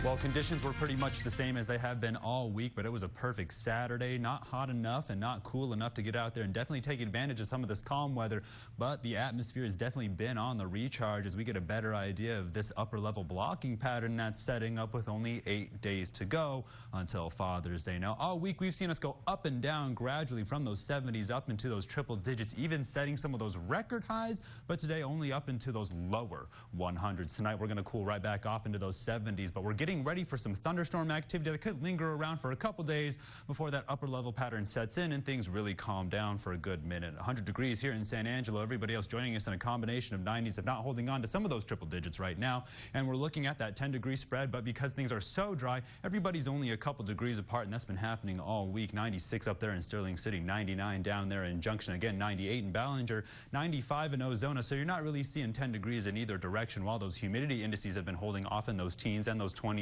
Well, conditions were pretty much the same as they have been all week, but it was a perfect Saturday. Not hot enough and not cool enough to get out there and definitely take advantage of some of this calm weather. But the atmosphere has definitely been on the recharge as we get a better idea of this upper level blocking pattern that's setting up with only 8 days to go until Father's Day. Now, all week we've seen us go up and down gradually from those 70s up into those triple digits, even setting some of those record highs. But today only up into those lower 100s. Tonight we're going to cool right back off into those 70s, but we're getting ready for some thunderstorm activity that could linger around for a couple days before that upper level pattern sets in and things really calm down for a good minute. 100 degrees here in San Angelo. Everybody else joining us in a combination of 90s, if not holding on to some of those triple digits right now. And we're looking at that 10-degree spread, but because things are so dry, everybody's only a couple degrees apart, and that's been happening all week. 96 up there in Sterling City, 99 down there in Junction, again 98 in Ballinger, 95 in Ozona. So you're not really seeing 10 degrees in either direction, while those humidity indices have been holding off in those teens and those 20s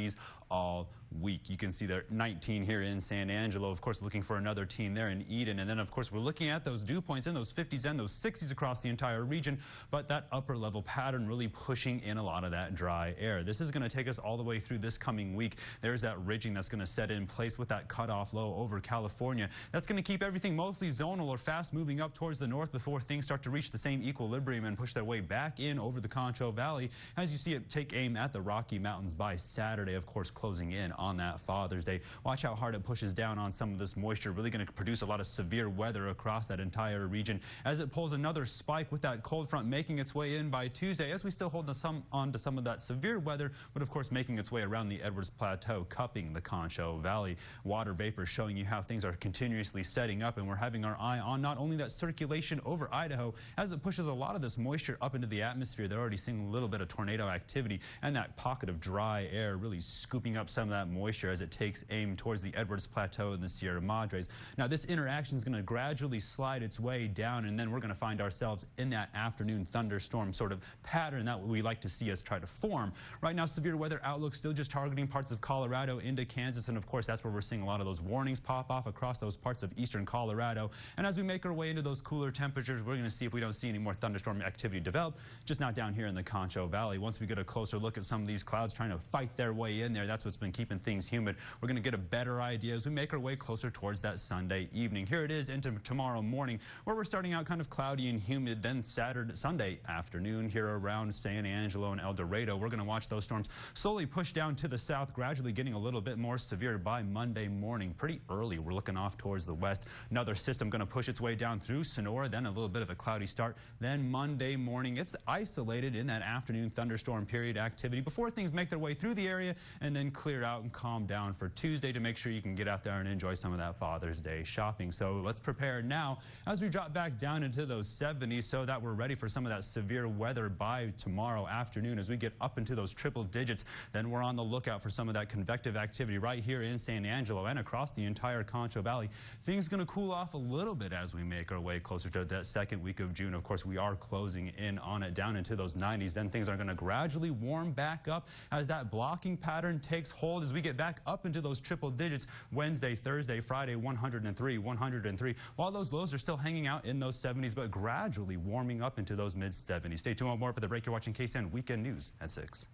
all week. You can see there 19 here in San Angelo, of course looking for another teen there in Eden, and then of course we're looking at those dew points in those 50s and those 60s across the entire region, but that upper level pattern really pushing in a lot of that dry air. This is going to take us all the way through this coming week. There's that ridging that's going to set in place with that cutoff low over California. That's going to keep everything mostly zonal or fast moving up towards the north before things start to reach the same equilibrium and push their way back in over the Concho Valley as you see it take aim at the Rocky Mountains by Saturday, of course closing in on that Father's Day. Watch how hard it pushes down on some of this moisture, really going to produce a lot of severe weather across that entire region as it pulls another spike with that cold front making its way in by Tuesday as we still hold on to some of that severe weather, but of course making its way around the Edwards Plateau, cupping the Concho Valley. Water vapor showing you how things are continuously setting up, and we're having our eye on not only that circulation over Idaho as it pushes a lot of this moisture up into the atmosphere. They're already seeing a little bit of tornado activity and that pocket of dry air really scooping up some of that moisture as it takes aim towards the Edwards Plateau and the Sierra Madres. Now this interaction is going to gradually slide its way down, and then we're going to find ourselves in that afternoon thunderstorm sort of pattern that we like to see us try to form. Right now severe weather outlook still just targeting parts of Colorado into Kansas, and of course that's where we're seeing a lot of those warnings pop off across those parts of eastern Colorado. And as we make our way into those cooler temperatures, we're going to see if we don't see any more thunderstorm activity develop, just not down here in the Concho Valley. Once we get a closer look at some of these clouds trying to fight their way in there, that's what's been keeping things humid. We're going to get a better idea as we make our way closer towards that Sunday evening. Here it is into tomorrow morning, where we're starting out kind of cloudy and humid. Then Sunday afternoon here around San Angelo and El Dorado, we're going to watch those storms slowly push down to the south, gradually getting a little bit more severe by Monday morning. Pretty early, we're looking off towards the west. Another system going to push its way down through Sonora, then a little bit of a cloudy start. Then Monday morning, it's isolated in that afternoon thunderstorm period activity before things make their way through the area and then clear out and calm down for Tuesday to make sure you can get out there and enjoy some of that Father's Day shopping. So let's prepare now as we drop back down into those 70s so that we're ready for some of that severe weather by tomorrow afternoon. As we get up into those triple digits, then we're on the lookout for some of that convective activity right here in San Angelo and across the entire Concho Valley. Things going to cool off a little bit as we make our way closer to that second week of June. Of course, we are closing in on it down into those 90s. Then things are going to gradually warm back up as that blocking pattern takes hold as we get back up into those triple digits Wednesday, Thursday, Friday, 103, 103, while those lows are still hanging out in those 70s, but gradually warming up into those mid-70s. Stay tuned for more. For the break, you're watching KSAN Weekend News at 6.